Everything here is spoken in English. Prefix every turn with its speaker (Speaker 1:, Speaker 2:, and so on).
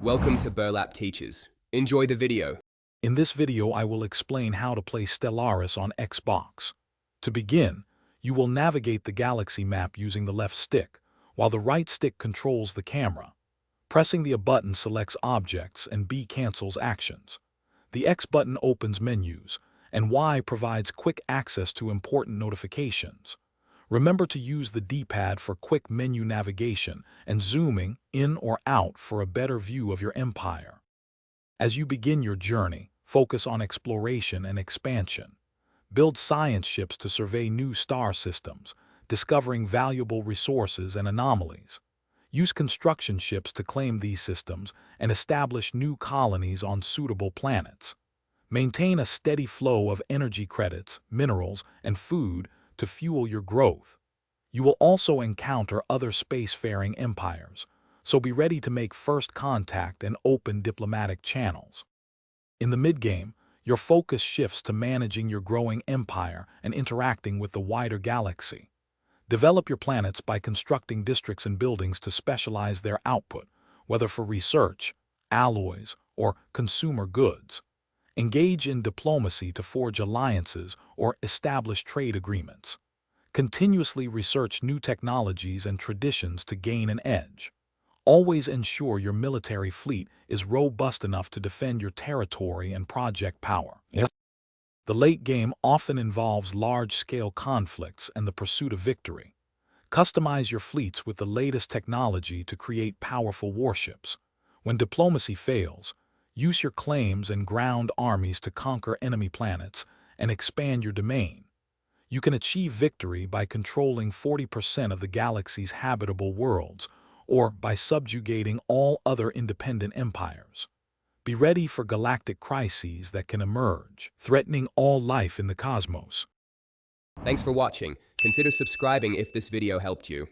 Speaker 1: Welcome to Burlap Teachers. Enjoy the video.
Speaker 2: In this video, I will explain how to play Stellaris on Xbox. To begin, you will navigate the galaxy map using the left stick, while the right stick controls the camera. Pressing the A button selects objects and B cancels actions. The X button opens menus, and Y provides quick access to important notifications. Remember to use the D-pad for quick menu navigation and zooming in or out for a better view of your empire. As you begin your journey, focus on exploration and expansion. Build science ships to survey new star systems, discovering valuable resources and anomalies. Use construction ships to claim these systems and establish new colonies on suitable planets. Maintain a steady flow of energy credits, minerals, and food to fuel your growth. You will also encounter other spacefaring empires, so be ready to make first contact and open diplomatic channels. In the mid-game, your focus shifts to managing your growing empire and interacting with the wider galaxy. Develop your planets by constructing districts and buildings to specialize their output, whether for research, alloys, or consumer goods. Engage in diplomacy to forge alliances or establish trade agreements. Continuously research new technologies and traditions to gain an edge. Always ensure your military fleet is robust enough to defend your territory and project power. The late game often involves large-scale conflicts and the pursuit of victory. Customize your fleets with the latest technology to create powerful warships. When diplomacy fails, use your claims and ground armies to conquer enemy planets and expand your domain. You can achieve victory by controlling 40% of the galaxy's habitable worlds, or by subjugating all other independent empires. Be ready for galactic crises that can emerge, threatening all life in the cosmos.
Speaker 1: Thanks for watching. Consider subscribing if this video helped you.